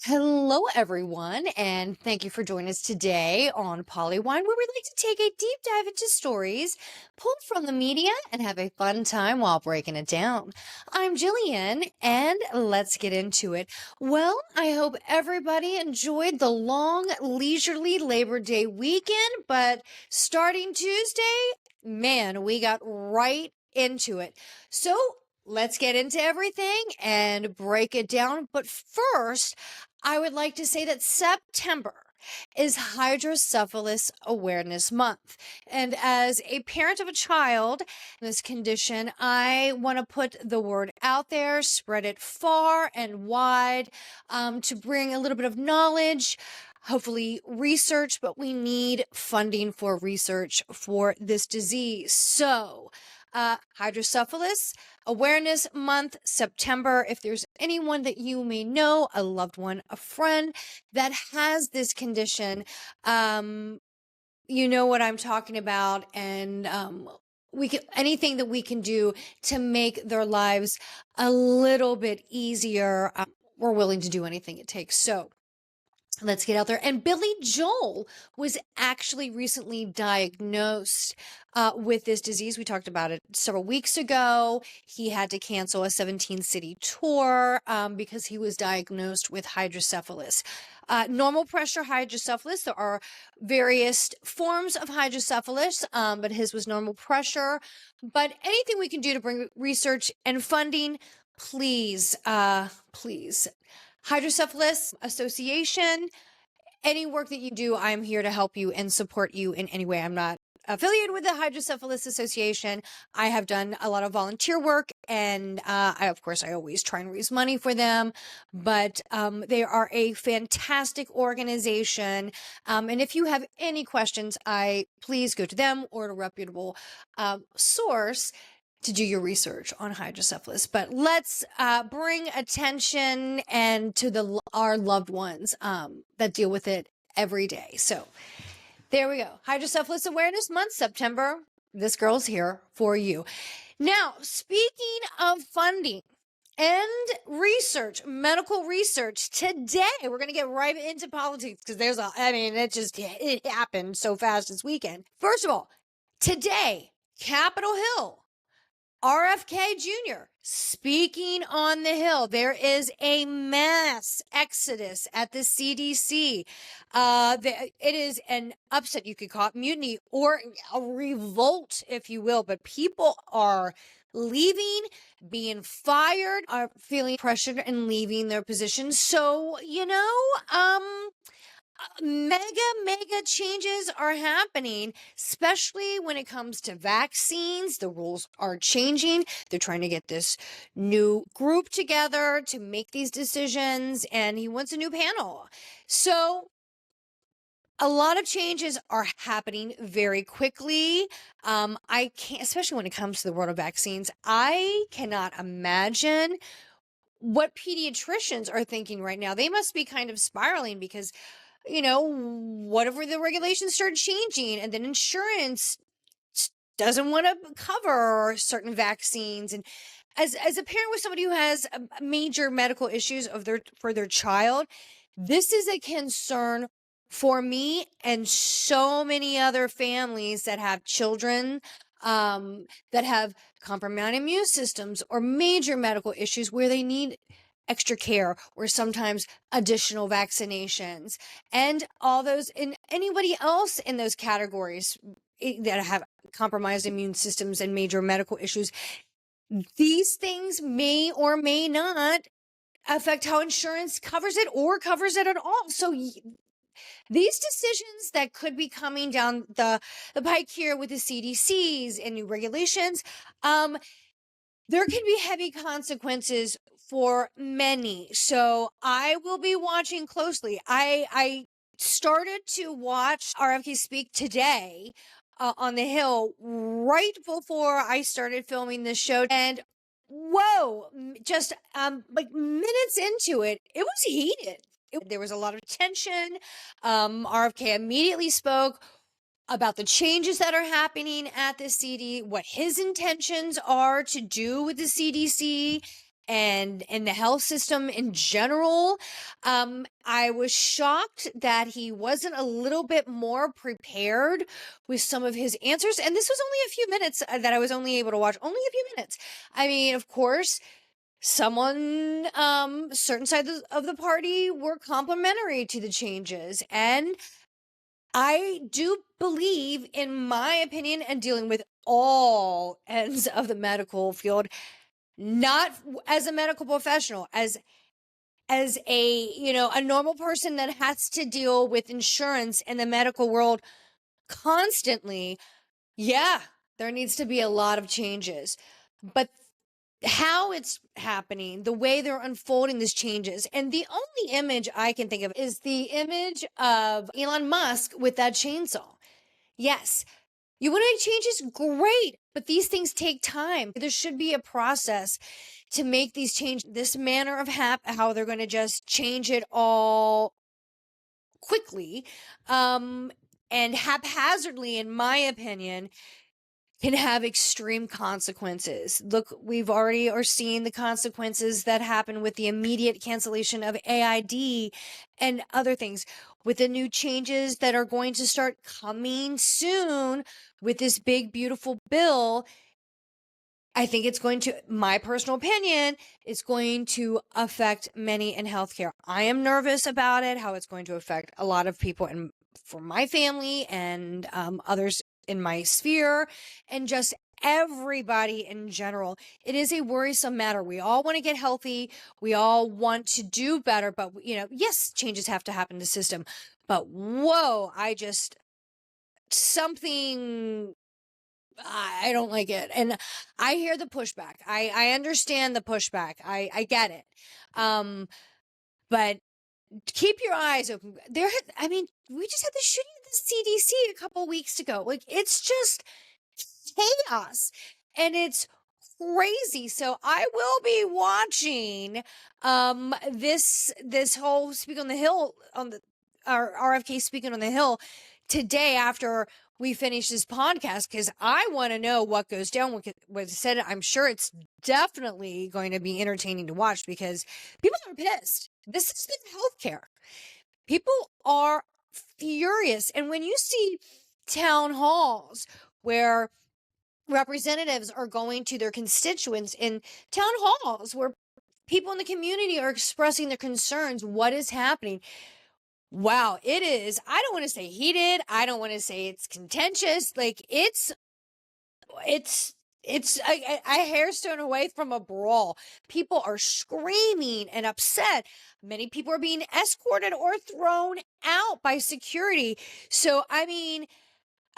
Hello, everyone, and thank you for joining us today on PoliWine, where we like to take a deep dive into stories pulled from the media and have a fun time while breaking it down. I'm Jillian, and let's get into it. Well, I hope everybody enjoyed the long, leisurely Labor Day weekend, but starting Tuesday, man, we got right into it. So, let's get into everything and break it down. But first, I would like to say that September is Hydrocephalus Awareness Month. And as a parent of a child in this condition, I want to put the word out there, spread it far and wide to bring a little bit of knowledge. Hopefully, research, but we need funding for research for this disease. So, Hydrocephalus Awareness Month, September. If there's anyone that you may know, a loved one, a friend that has this condition, you know what I'm talking about, and we can anything that we can do to make their lives a little bit easier. We're willing to do anything it takes. So let's get out there. And Billy Joel was actually recently diagnosed with this disease. We talked about it several weeks ago. He had to cancel a 17-city tour because he was diagnosed with hydrocephalus. Normal pressure hydrocephalus. There are various forms of hydrocephalus, but his was normal pressure. But anything we can do to bring research and funding, please, please. Hydrocephalus Association, any work that you do, I'm here to help you and support you in any way. I'm not affiliated with the Hydrocephalus Association. I have done a lot of volunteer work, and of course, I always try and raise money for them, but they are a fantastic organization. And if you have any questions, please go to them or a reputable source to do your research on hydrocephalus. But let's bring attention and to our loved ones that deal with it every day. So there we go. Hydrocephalus Awareness Month, September. This girl's here for you. Now, speaking of funding and research, medical research, today we're going to get right into politics because it happened so fast this weekend. First of all, today, Capitol Hill, RFK Jr. speaking on the Hill. There is a mass exodus at the CDC. It is an upset. You could call it mutiny or a revolt, if you will. But people are leaving, being fired, are feeling pressured and leaving their positions. So, mega changes are happening, especially when it comes to vaccines. The rules are changing. They're trying to get this new group together to make these decisions, and he wants a new panel. So a lot of changes are happening very quickly. I can't, especially when it comes to the world of vaccines, I cannot imagine what pediatricians are thinking right now. They must be kind of spiraling because whatever the regulations start changing, and then insurance doesn't want to cover certain vaccines. And as a parent with somebody who has major medical issues for their child, this is a concern for me and so many other families that have children that have compromised immune systems or major medical issues where they need extra care or sometimes additional vaccinations, and all those, and anybody else in those categories that have compromised immune systems and major medical issues. These things may or may not affect how insurance covers it or covers it at all. So these decisions that could be coming down the pike here with the CDCs and new regulations, there can be heavy consequences for many. So I will be watching closely. I started to watch RFK speak today on the Hill right before I started filming this show. And whoa, just like minutes into it, it was heated. There was a lot of tension. RFK immediately spoke about the changes that are happening at the CD, what his intentions are to do with the CDC, and the health system in general. I was shocked that he wasn't a little bit more prepared with some of his answers. And this was only a few minutes that I was only able to watch, only a few minutes. I mean, of course, someone, certain sides of the party were complimentary to the changes. And I do believe, in my opinion, and dealing with all ends of the medical field, not as a medical professional, as a, a normal person that has to deal with insurance in the medical world constantly. Yeah, there needs to be a lot of changes. But how it's happening, the way they're unfolding these changes. And the only image I can think of is the image of Elon Musk with that chainsaw. Yes, you want to make changes? Great. But these things take time. There should be a process to make these changes. This manner of how they're going to just change it all quickly, and haphazardly, in my opinion, can have extreme consequences. Look, we've already are seeing the consequences that happen with the immediate cancellation of AID and other things, with the new changes that are going to start coming soon with this big, beautiful bill. I think it's going to, my personal opinion, it's going to affect many in healthcare. I am nervous about it, how it's going to affect a lot of people for my family and others in my sphere, and just everybody in general. It is a worrisome matter. We all want to get healthy. We all want to do better, but yes, changes have to happen in the system. But whoa, something, I don't like it. And I hear the pushback. I understand the pushback. I get it. But keep your eyes open. We just had the shooting at the CDC a couple weeks ago. Like, it's just chaos and it's crazy. So I will be watching this whole Speak on the Hill, on the our RFK Speaking on the Hill today after we finish this podcast, because I want to know what goes down, what said. I'm sure it's definitely going to be entertaining to watch, because people are pissed. This is the healthcare. People are furious. And when you see town halls where representatives are going to their constituents, in town halls where people in the community are expressing their concerns, what is happening? Wow, it is. I don't want to say heated. I don't want to say it's contentious. Like, it's a hair stone away from a brawl. People are screaming and upset. Many people are being escorted or thrown out by security. So, I mean,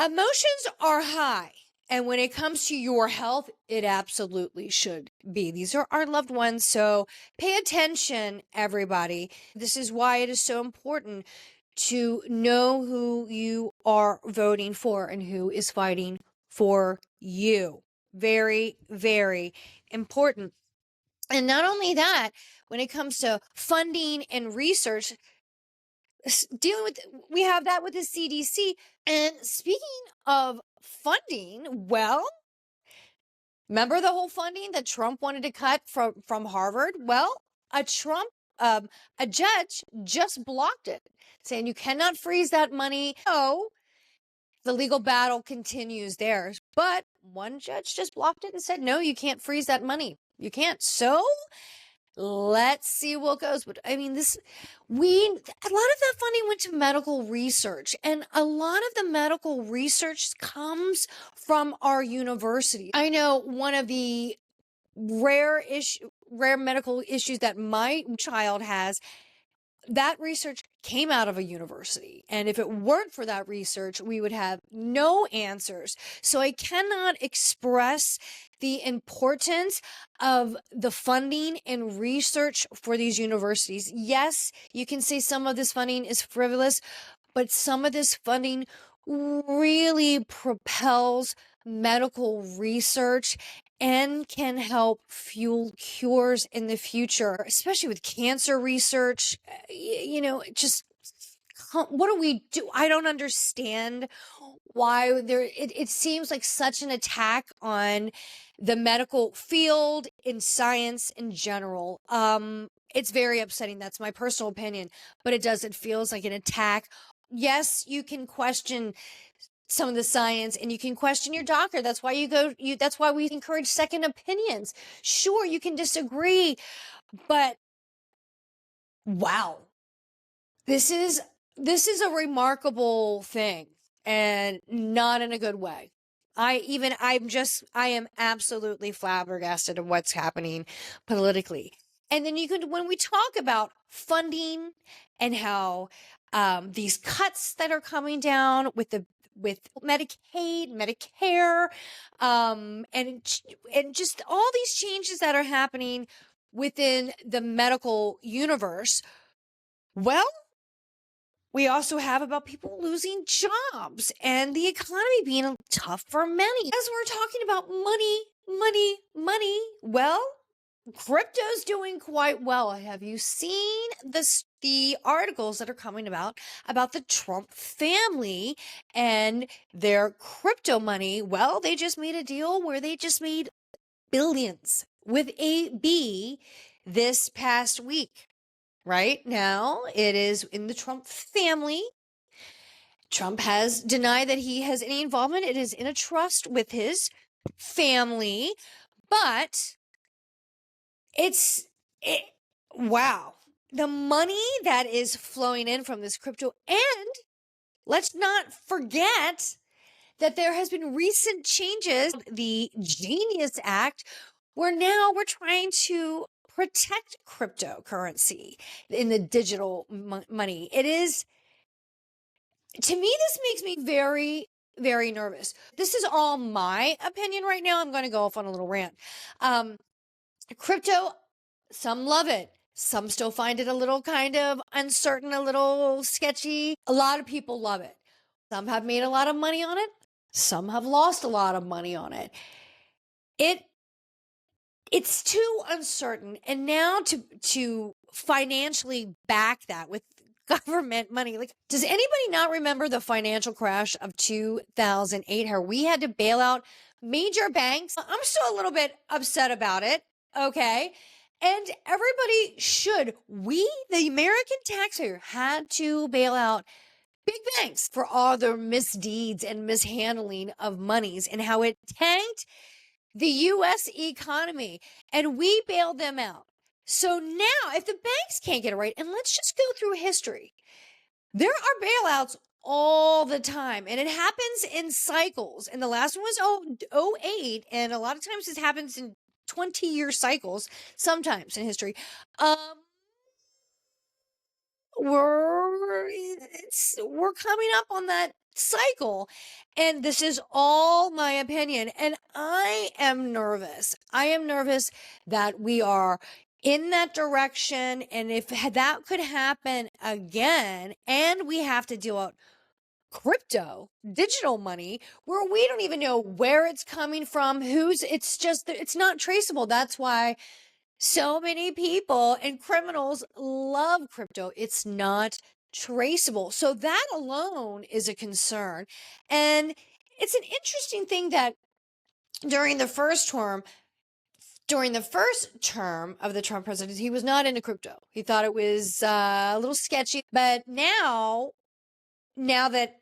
emotions are high. And when it comes to your health, it absolutely should be. These are our loved ones. So pay attention, everybody. This is why it is so important to know who you are voting for and who is fighting for you. Very, very important. And not only that, when it comes to funding and research, we have that with the CDC. And speaking of funding, well, remember the whole funding that Trump wanted to cut from Harvard? Well, a judge just blocked it, saying you cannot freeze that money. So the legal battle continues there. But one judge just blocked it and said, no, you can't freeze that money. You can't. So let's see what goes. But I mean, a lot of that funding went to medical research, and a lot of the medical research comes from our university. I know one of the rare medical issues that my child has, that research came out of a university. And if it weren't for that research, we would have no answers. So I cannot express the importance of the funding and research for these universities. Yes, you can say some of this funding is frivolous, but some of this funding really propels medical research and can help fuel cures in the future, especially with cancer research. Just what do we do? I don't understand why it seems like such an attack on the medical field, in science in general. It's very upsetting. That's my personal opinion, but it feels like an attack. Yes, you can question some of the science and you can question your doctor. That's why that's why we encourage second opinions. Sure, you can disagree, but wow, this is a remarkable thing, and not in a good way. I am absolutely flabbergasted of what's happening politically. And then when we talk about funding and how these cuts that are coming down with Medicaid, Medicare, and just all these changes that are happening within the medical universe. Well, we also have about people losing jobs and the economy being tough for many. As we're talking about money, well, crypto's doing quite well. Have you seen the articles that are coming about the Trump family and their crypto money? Well, they just made a deal where they just made billions with a B this past week. Right now, it is in the Trump family. Trump has denied that he has any involvement. It is in a trust with his family, but wow. The money that is flowing in from this crypto, and let's not forget that there has been recent changes, the Genius Act, where now we're trying to protect cryptocurrency in the digital money. It is, to me, this makes me very, very nervous. This is all my opinion right now. I'm going to go off on a little rant. Crypto, some love it. Some still find it a little kind of uncertain, a little sketchy. A lot of people love it. Some have made a lot of money on it. Some have lost a lot of money on it. It's too uncertain. And now to financially back that with government money. Like, does anybody not remember the financial crash of 2008, how we had to bail out major banks? I'm still a little bit upset about it. Okay. And everybody should. We, the American taxpayer, had to bail out big banks for all their misdeeds and mishandling of monies and how it tanked the U.S. economy, and we bailed them out. So now, if the banks can't get it right, and let's just go through history, there are bailouts all the time, and it happens in cycles. And the last one was 08, and a lot of times this happens in 20-year cycles, sometimes in history. We're coming up on that cycle, and this is all my opinion, and I am nervous that we are in that direction, and if that could happen again, and we have to deal out crypto digital money where we don't even know where it's coming from, it's not traceable. That's why so many people and criminals love crypto. It's not traceable. So that alone is a concern. And it's an interesting thing that during the first term of the Trump presidency, he was not into crypto. He thought it was a little sketchy. But now that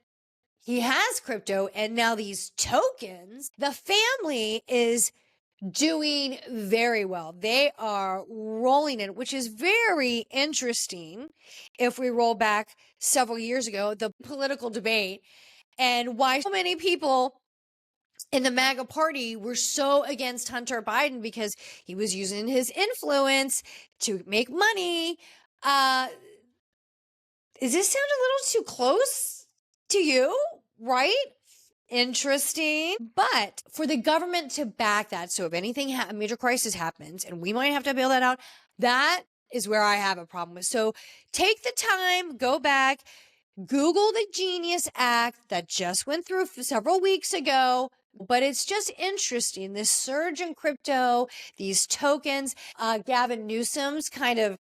he has crypto and now these tokens, the family is doing very well. They are rolling in, which is very interesting. If we roll back several years ago, the political debate and why so many people in the MAGA party were so against Hunter Biden because he was using his influence to make money. Does this sound a little too close to you? Right? Interesting. But for the government to back that, so if anything, a major crisis happens and we might have to bail that out, that is where I have a problem with. So take the time, go back, Google the Genius Act that just went through several weeks ago. But it's just interesting, this surge in crypto, these tokens. Gavin Newsom's kind of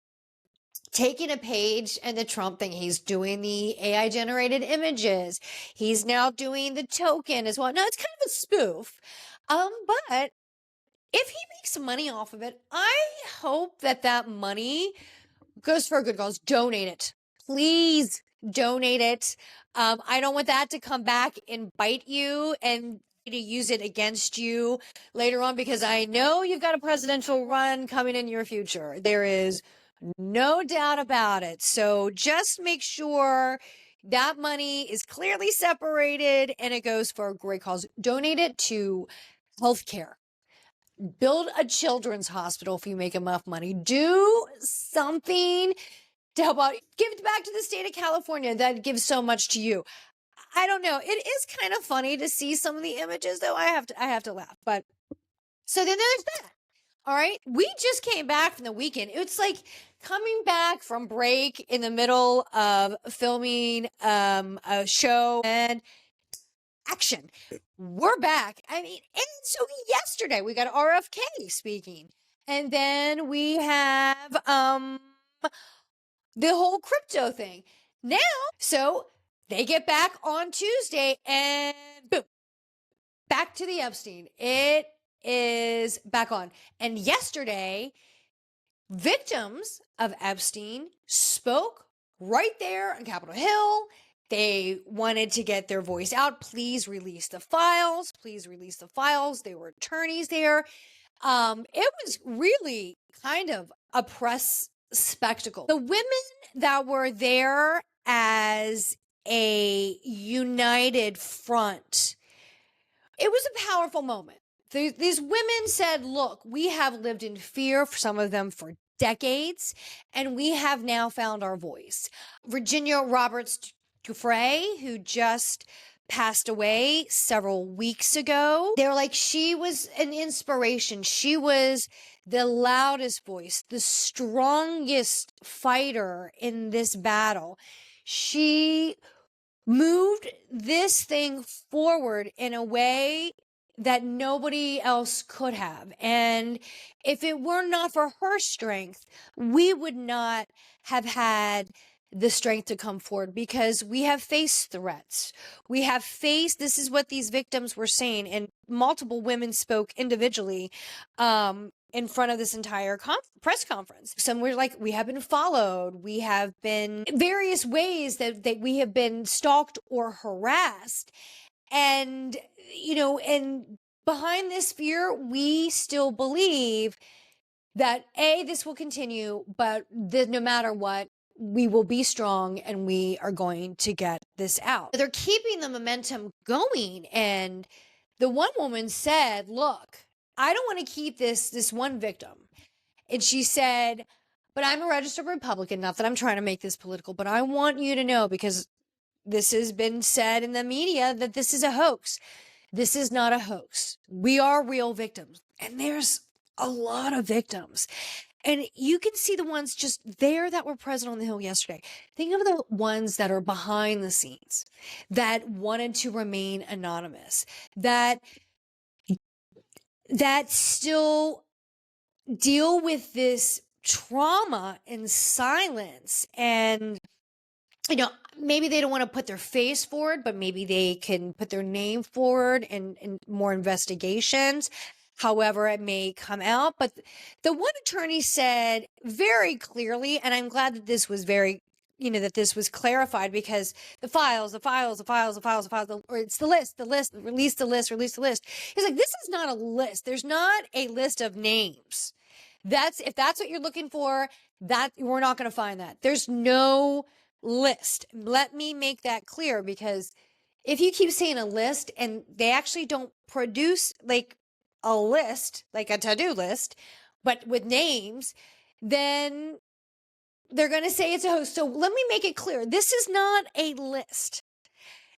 taking a page and the Trump thing. He's doing the AI generated images. He's now doing the token as well. No, it's kind of a spoof. But if he makes money off of it, I hope that that money goes for a good cause. Donate it. Please donate it. I don't want that to come back and bite you and to use it against you later on, because I know you've got a presidential run coming in your future. There is no doubt about it. So just make sure that money is clearly separated and it goes for a great cause. Donate it to healthcare. Build a children's hospital if you make enough money. Do something to help out. Give it back to the state of California that gives so much to you. I don't know. It is kind of funny to see some of the images, though. I have to laugh. But so then there's that. All right. We just came back from the weekend. It's like coming back from break in the middle of filming a show and action. We're back. I mean, and so yesterday we got RFK speaking. And then we have the whole crypto thing. Now, so they get back on Tuesday and boom, back to the Epstein. It is back on. And yesterday, victims of Epstein spoke right there on Capitol Hill. They wanted to get their voice out. Please release the files. Please release the files. There were attorneys there. It was really kind of a press spectacle. The women that were there as a united front, it was a powerful moment. These women said, look, we have lived in fear, for some of them for decades, and we have now found our voice. Virginia Roberts Giuffre, who just passed away several weeks ago, they were like, she was an inspiration. She was the loudest voice, the strongest fighter in this battle. She moved this thing forward in a way that nobody else could have. And if it were not for her strength, we would not have had the strength to come forward, because we have faced threats. We have faced, this is what these victims were saying, and multiple women spoke individually in front of this entire press conference. Some were like, we have been followed. We have been various ways that we have been stalked or harassed. And, you know, and behind this fear, we still believe that this will continue, but no matter what, we will be strong and we are going to get this out. They're keeping the momentum going. And the one woman said, look, I don't want to keep this one victim. And she said, but I'm a registered Republican, not that I'm trying to make this political, but I want you to know, because this has been said in the media, that this is a hoax. This is not a hoax. We are real victims. And there's a lot of victims. And you can see the ones just there that were present on the Hill yesterday. Think of the ones that are behind the scenes, that wanted to remain anonymous, that still deal with this trauma in silence. And, you know, maybe they don't want to put their face forward, but maybe they can put their name forward in more investigations, however it may come out. But the one attorney said very clearly, and I'm glad that this was that this was clarified, because or it's the list, release the list. He's like, this is not a list. There's not a list of names. If that's what you're looking for, that we're not going to find that. There's no list. Let me make that clear, because if you keep saying a list and they actually don't produce like a list, like a to-do list, but with names, then they're going to say it's a hoax. So let me make it clear. This is not a list.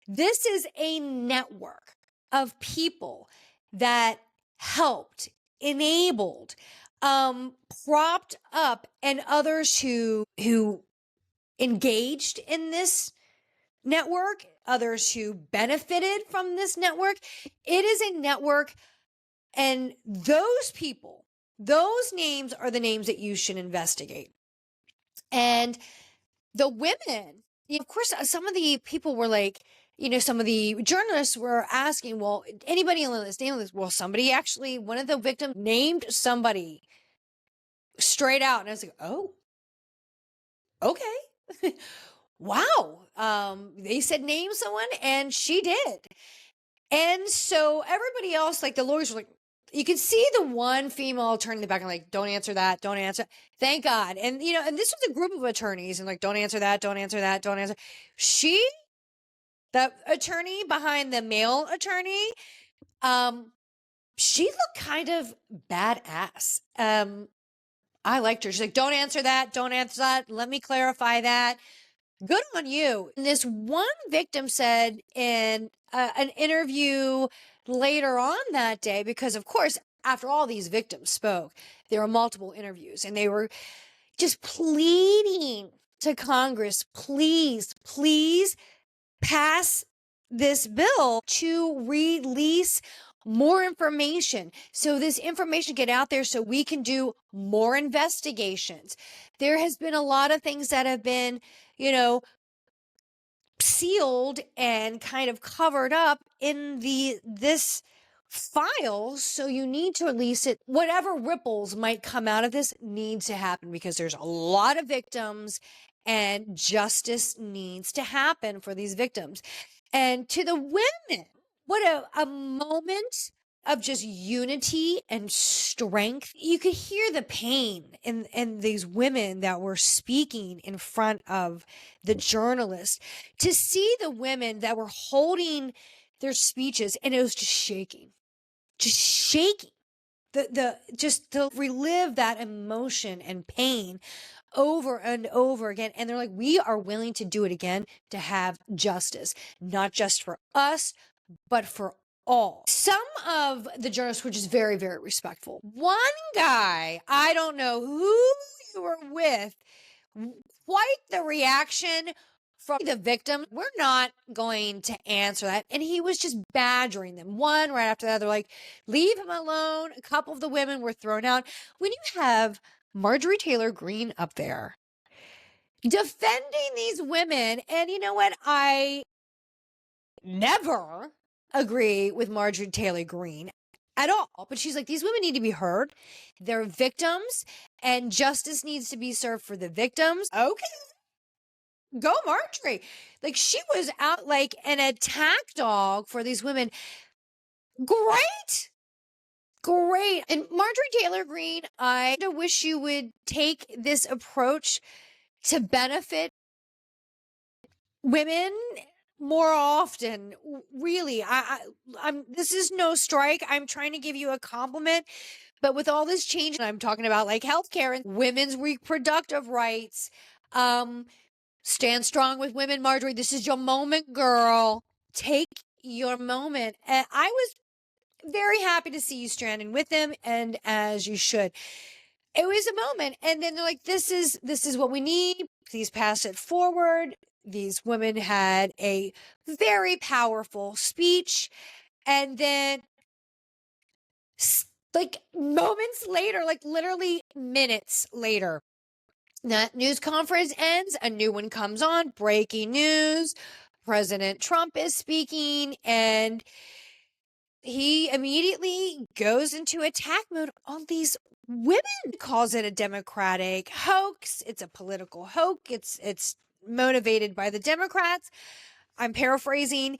This is a network of people that helped, enabled, propped up, and others who engaged in this network, others who benefited from this network. It is a network, and those people, those names are the names that you should investigate. And the women, of course, some of the people were like, some of the journalists were asking, well, anybody on the list, name on this? Well, somebody actually, one of the victims named somebody straight out. And I was like, oh, okay. Wow. They said name someone, and she did. And so everybody else, like the lawyers were like, you could see the one female attorney in the back and like, don't answer that, don't answer. Thank God. And and this was a group of attorneys and like, don't answer that, don't answer that, don't answer. The attorney behind the male attorney, she looked kind of badass. I liked her. She's like, don't answer that, don't answer that. Let me clarify that. Good on you. And this one victim said in an interview later on that day, because of course, after all these victims spoke, there were multiple interviews and they were just pleading to Congress, please, please pass this bill to release more information so this information get out there so we can do more investigations. There has been a lot of things that have been, sealed and kind of covered up in this file, so you need to release it. Whatever ripples might come out of this needs to happen because there's a lot of victims and justice needs to happen for these victims. And to the women, what a moment of just unity and strength. You could hear the pain in these women that were speaking in front of the journalists. To see the women that were holding their speeches, and it was just shaking. Just to relive that emotion and pain over and over again. And they're like, we are willing to do it again to have justice, not just for us, but for all. Some of the journalists were just very, very respectful. One guy, I don't know who you were with, quite the reaction from the victim. We're not going to answer that. And he was just badgering them one right after the other, like, leave him alone. A couple of the women were thrown out. When you have Marjorie Taylor Greene up there defending these women, and you know what? I never agree with Marjorie Taylor Greene at all, but she's like, these women need to be heard. They're victims and justice needs to be served for the victims. Okay. Go Marjorie. Like, she was out like an attack dog for these women. Great. And Marjorie Taylor Greene, I wish you would take this approach to benefit women more often. Really, I'm this is no strike. I'm trying to give you a compliment. But with all this change, I'm talking about like healthcare and women's reproductive rights. Stand strong with women, Marjorie. This is your moment, girl. Take your moment. And I was very happy to see you stranding with them, and as you should. It was a moment. And then they're like, this is what we need. Please pass it forward. These women had a very powerful speech. And then like moments later, like literally minutes later, that news conference ends, a new one comes on, breaking news. President Trump is speaking, and he immediately goes into attack mode on these women, calls it a Democratic hoax. It's a political hoax. It's motivated by the Democrats. I'm paraphrasing.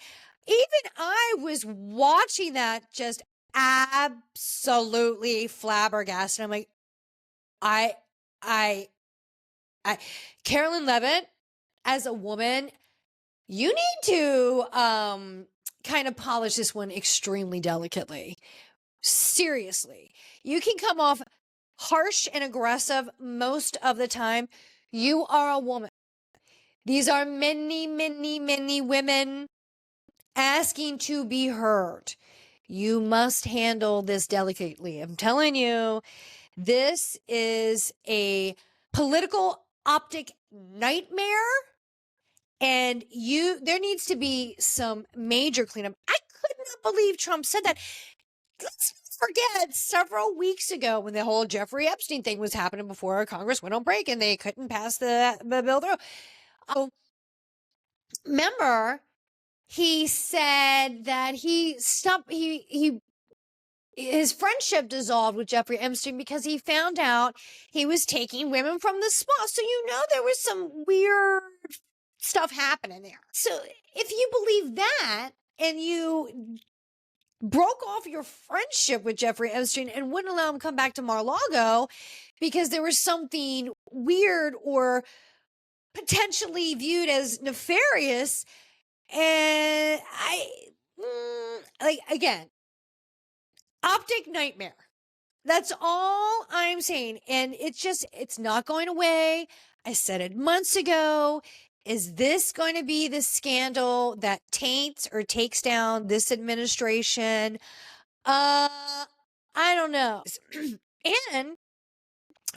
Even I was watching that just absolutely flabbergasted. I'm like, I Carolyn Levitt, as a woman, you need to kind of polish this one extremely delicately. Seriously. You can come off harsh and aggressive most of the time. You are a woman. These are many, many, many women asking to be heard. You must handle this delicately. I'm telling you, this is a political optic nightmare. And there needs to be some major cleanup. I could not believe Trump said that. Let's not forget several weeks ago when the whole Jeffrey Epstein thing was happening before Congress went on break and they couldn't pass the bill through. Remember, he said that his friendship dissolved with Jeffrey Epstein because he found out he was taking women from the spa. So, there was some weird stuff happening there. So if you believe that and you broke off your friendship with Jeffrey Epstein and wouldn't allow him to come back to Mar-a-Lago because there was something weird or potentially viewed as nefarious, and again, optic nightmare. That's all I'm saying. And it's not going away. I said it months ago. Is this going to be the scandal that taints or takes down this administration? I don't know. And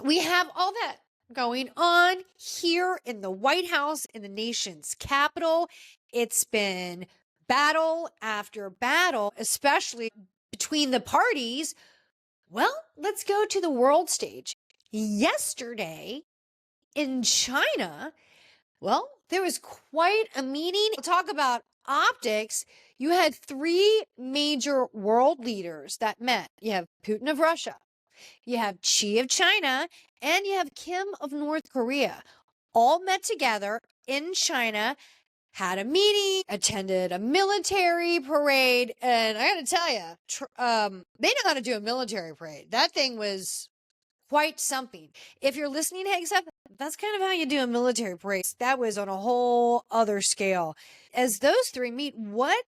we have all that going on here in the White House, in the nation's capital. It's been battle after battle, especially between the parties. Well, let's go to the world stage. Yesterday in China, well, there was quite a meeting. Talk about optics. You had 3 major world leaders that met. You have Putin of Russia, you have Xi of China, and you have Kim of North Korea. All met together in China, had a meeting, attended a military parade, and I gotta tell you, they know how to do a military parade. That thing was quite something. If you're listening to Hegseth, that's kind of how you do a military parade. That was on a whole other scale. As those 3 meet, what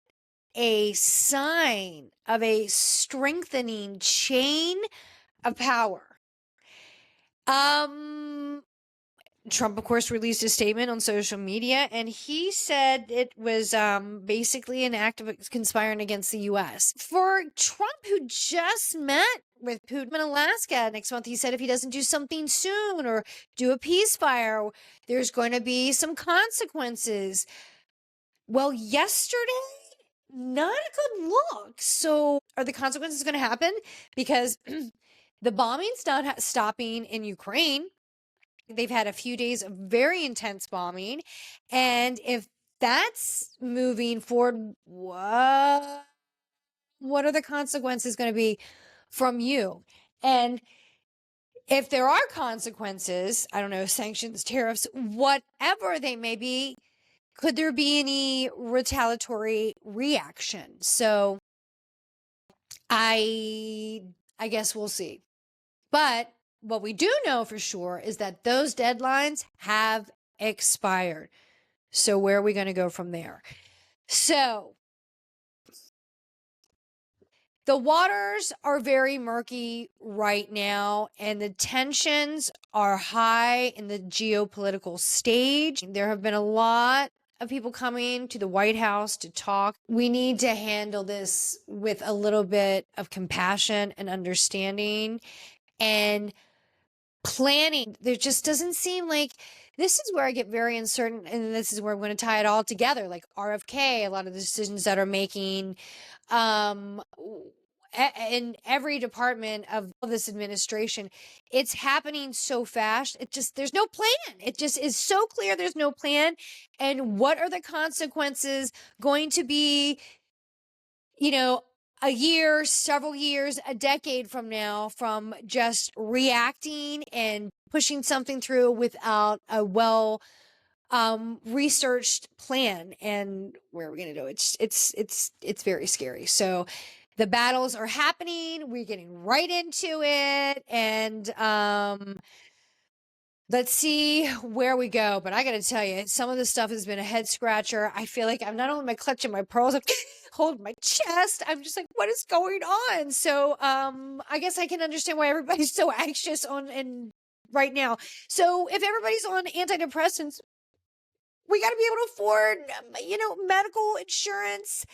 a sign of a strengthening chain of power. Trump, of course, released a statement on social media, and he said it was basically an act of conspiring against the U.S. For Trump, who just met with Putin in Alaska next month, he said if he doesn't do something soon or do a ceasefire, there's going to be some consequences. Well, yesterday, not a good look. So are the consequences going to happen? Because the bombing's not stopping in Ukraine. They've had a few days of very intense bombing. And if that's moving forward, what are the consequences going to be from you? And if there are consequences, I don't know, sanctions, tariffs, whatever they may be, could there be any retaliatory reaction? So I guess we'll see. But what we do know for sure is that those deadlines have expired. So where are we going to go from there? So the waters are very murky right now, and the tensions are high in the geopolitical stage. There have been a lot of people coming to the White House to talk. We need to handle this with a little bit of compassion and understanding and planning. There just doesn't seem like, this is where I get very uncertain, and this is where I'm going to tie it all together, like RFK, a lot of the decisions that are making in every department of this administration. It's happening so fast. There's no plan. It just is so clear there's no plan. And what are the consequences going to be, a year, several years, a decade from now, from just reacting and pushing something through without a researched plan? And where are we going to go? It's very scary. So the battles are happening. We're getting right into it. And let's see where we go. But I got to tell you, some of this stuff has been a head scratcher. I feel like I'm not only clutching my pearls, I'm holding my chest. I'm just like, what is going on? So I guess I can understand why everybody's so anxious and right now. So if everybody's on antidepressants, we got to be able to afford, medical insurance,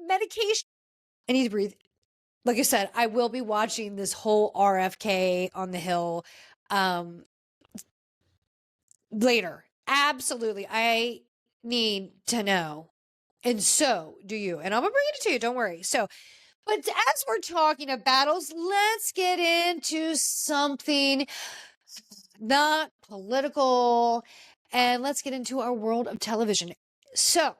medication. I need to breathe. Like I said, I will be watching this whole RFK on the Hill later. Absolutely. I need to know. And so do you. And I'm going to bring it to you. Don't worry. So, but as we're talking of battles, let's get into something not political, and let's get into our world of television. So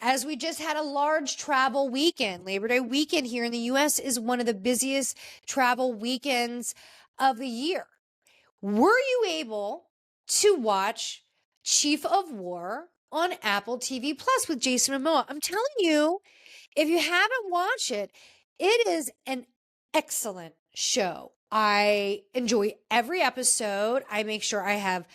as we just had a large travel weekend. Labor Day weekend here in the US is one of the busiest travel weekends of the year. Were you able to watch Chief of War on Apple TV Plus with Jason Momoa? I'm telling you, if you haven't watched it, it is an excellent show. I enjoy every episode. I make sure I have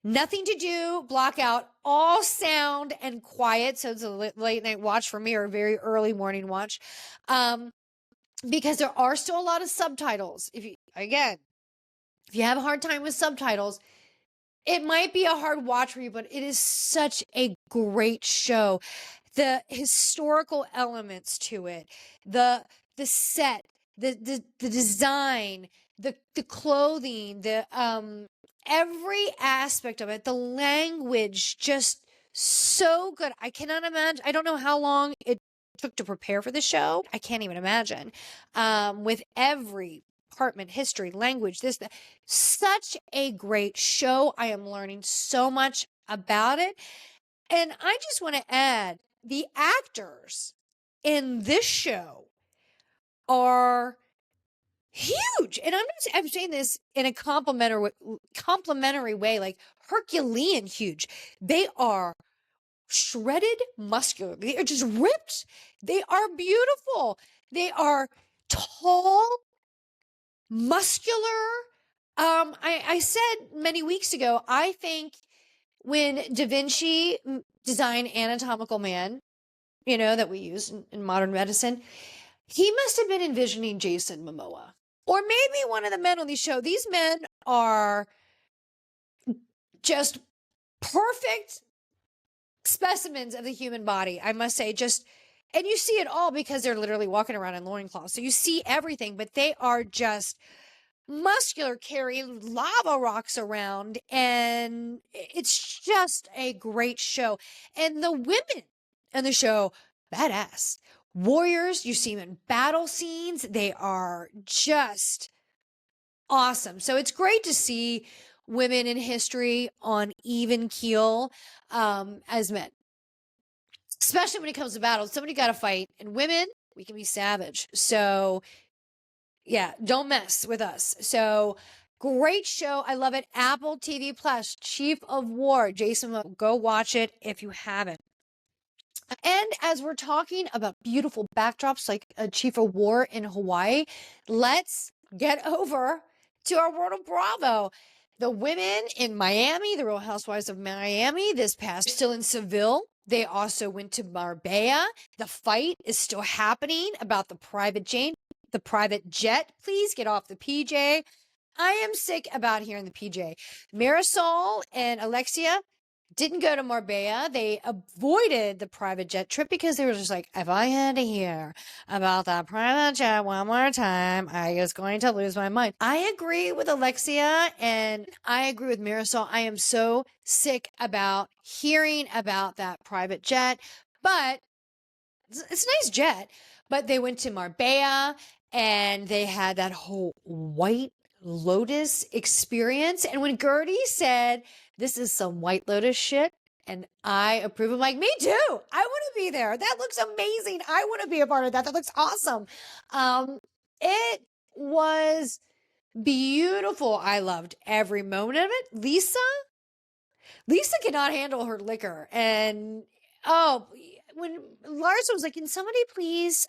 nothing to do, block out all sound and quiet. So it's a late night watch for me, or a very early morning watch. Because there are still a lot of subtitles. If you have a hard time with subtitles, it might be a hard watch for you, but it is such a great show. The historical elements to it, the set, the design, the clothing, the every aspect of it, the language, just so good. I cannot imagine. I don't know how long it took to prepare for the show. I can't even imagine. With every department, history, language, this, that. Such a great show. I am learning so much about it. And I just want to add, the actors in this show are huge. And I'm saying this in a complimentary way, like Herculean huge. They are shredded, muscular. They are just ripped. They are beautiful. They are tall, muscular. I said many weeks ago, I think when Da Vinci designed anatomical man, that we use in modern medicine, he must have been envisioning Jason Momoa, or maybe one of the men on the show. These men are just perfect specimens of the human body, I must say. And you see it all because they're literally walking around in loincloths. So you see everything, but they are just muscular, carrying lava rocks around. And it's just a great show. And the women in the show, badass warriors. You see them in battle scenes. They are just awesome. So it's great to see women in history on even keel as men, especially when it comes to battles. Somebody got to fight, and women, we can be savage. So yeah, don't mess with us. So great show. I love it. Apple TV Plus, Chief of War, Jason, go watch it if you haven't. And as we're talking about beautiful backdrops like a Chief of War in Hawaii, let's get over to our world of Bravo. The women in Miami, the Real Housewives of Miami, this past, still in Seville. They also went to Marbella. The fight is still happening about the private jet. Please get off the PJ. I am sick about hearing the PJ. Marisol and Alexia didn't go to Marbella. They avoided the private jet trip because they were just like, if I had to hear about that private jet one more time, I was going to lose my mind. I agree with Alexia and I agree with Marisol. I am so sick about hearing about that private jet, but it's a nice jet. But they went to Marbella and they had that whole White Lotus experience. And when Gertie said, this is some White Lotus shit, and I approve, I'm like, me too. I want to be there. That looks amazing. I want to be a part of that. That looks awesome. It was beautiful. I loved every moment of it. Lisa cannot handle her liquor. And when Larsa was like, can somebody please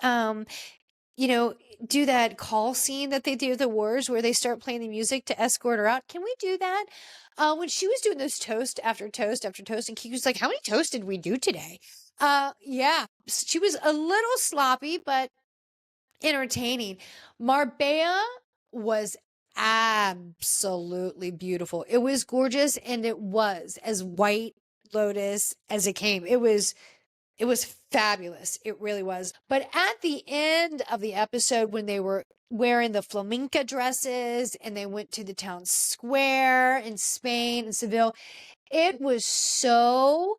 do that call scene that they do at the wars where they start playing the music to escort her out. Can we do that? When she was doing those toast after toast after toast, and Kiki was like, how many toasts did we do today? Yeah, she was a little sloppy, but entertaining. Marbella was absolutely beautiful. It was gorgeous, and it was as White Lotus as it came. It was fabulous. It really was. But at the end of the episode, when they were wearing the flamenca dresses and they went to the town square in Spain and Seville, it was so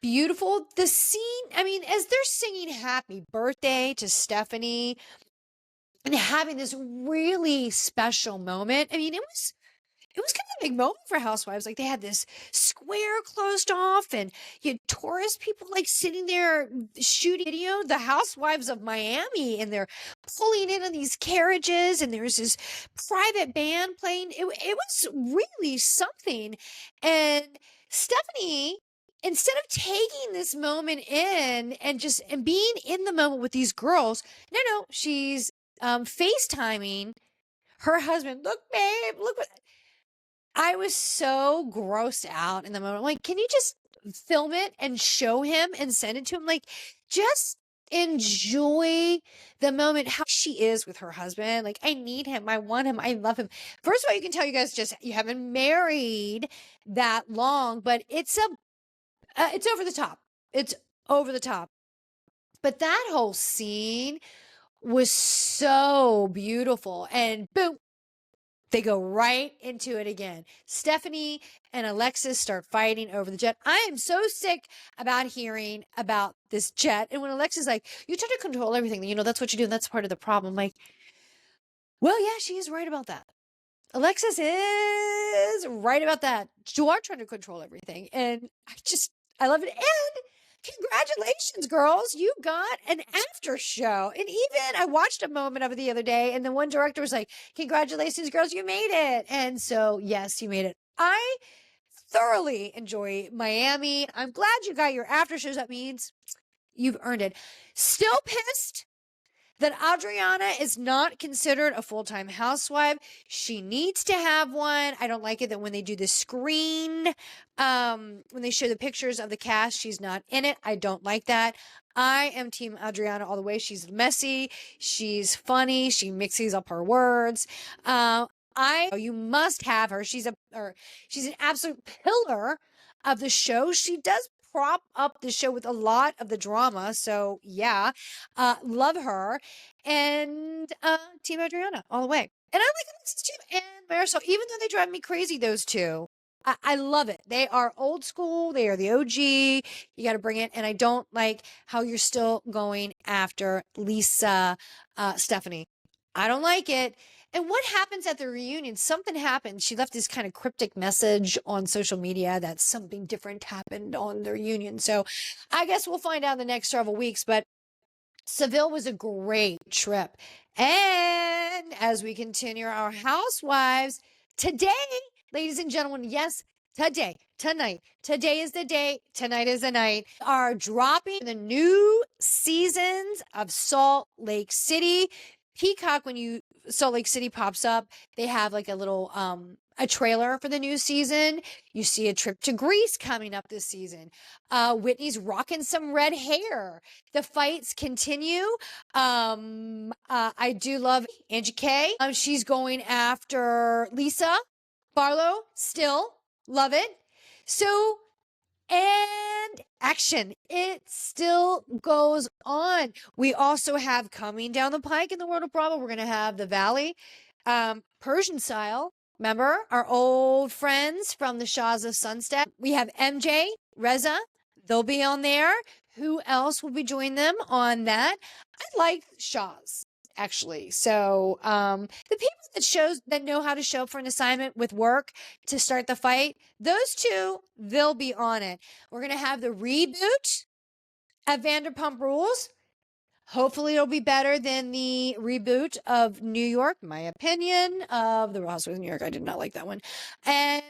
beautiful. The scene, as they're singing happy birthday to Stephanie and having this really special moment, it was kind of a big moment for Housewives. Like they had this square closed off, and you had tourist people like sitting there shooting video. The Housewives of Miami, and they're pulling in on these carriages, and there's this private band playing. It was really something. And Stephanie, instead of taking this moment in and just and being in the moment with these girls, no, she's FaceTiming her husband. Look, babe, look what I was so grossed out in the moment. Like, can you just film it and show him and send it to him? Like, just enjoy the moment, how she is with her husband. Like, I need him. I want him. I love him. First of all, you can tell you guys just, you haven't married that long, but it's over the top. It's over the top. But that whole scene was so beautiful. And boom, they go right into it again. Stephanie and Alexis start fighting over the jet. I am so sick about hearing about this jet. And when Alexis is like, you try to control everything, you know, that's what you do. And that's part of the problem. I'm like, well, yeah, she is right about that. Alexis is right about that. You are trying to control everything. And I love it. And congratulations, girls. You got an after show. And even I watched a moment of it the other day, and the one director was like, congratulations, girls, you made it. And so, yes, you made it. I thoroughly enjoy Miami. I'm glad you got your after shows. That means you've earned it. Still pissed that Adriana is not considered a full-time housewife. She needs to have one. I don't like it that when they do the screen, when they show the pictures of the cast, she's not in it. I don't like that. I am team Adriana all the way. She's messy. She's funny. She mixes up her words. You must have her. She's an absolute pillar of the show. She does prop up the show with a lot of the drama. So yeah, love her. And team Adriana all the way. And I like Alexis too and Marisol, even though they drive me crazy, those two. I love it. They are old school. They are the OG. You got to bring it. And I don't like how you're still going after Lisa, Stephanie. I don't like it. And what happens at the reunion? Something happened. She left this kind of cryptic message on social media that something different happened on the reunion. So I guess we'll find out in the next several weeks. But Seville was a great trip. And as we continue our housewives, today, ladies and gentlemen, yes, tonight is the day, tonight is the night, are dropping the new seasons of Salt Lake City. Peacock, when Salt Lake City pops up, they have like a little a trailer for the new season. You see a trip to Greece coming up this season. Whitney's rocking some red hair. The fights continue. I do love Angie K. She's going after Lisa Barlow. Still love it. So, and action. It still goes on. We also have coming down the pike in the world of Bravo. We're going to have the Valley, Persian style. Remember our old friends from the Shahs of Sunset? We have MJ, Reza. They'll be on there. Who else will be joining them on that? I like Shahs, actually. So the people that know how to show up for an assignment with work to start the fight, those two, they'll be on it. We're going to have the reboot of Vanderpump Rules. Hopefully it'll be better than the reboot of New York, my opinion, of The Real Housewives of New York. I did not like that one. And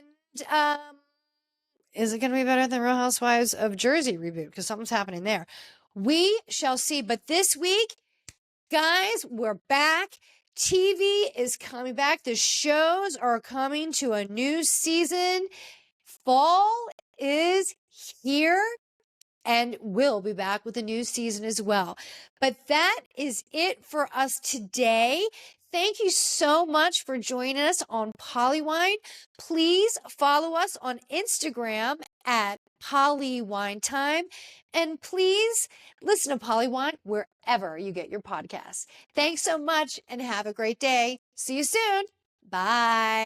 is it going to be better than Real Housewives of Jersey reboot? Because something's happening there. We shall see. But this week, guys, we're back. TV is coming back. The shows are coming to a new season. Fall is here. And we'll be back with a new season as well. But that is it for us today. Thank you so much for joining us on PoliWine. Please follow us on Instagram at PoliWine Time. And please listen to PoliWine wherever you get your podcasts. Thanks so much and have a great day. See you soon. Bye.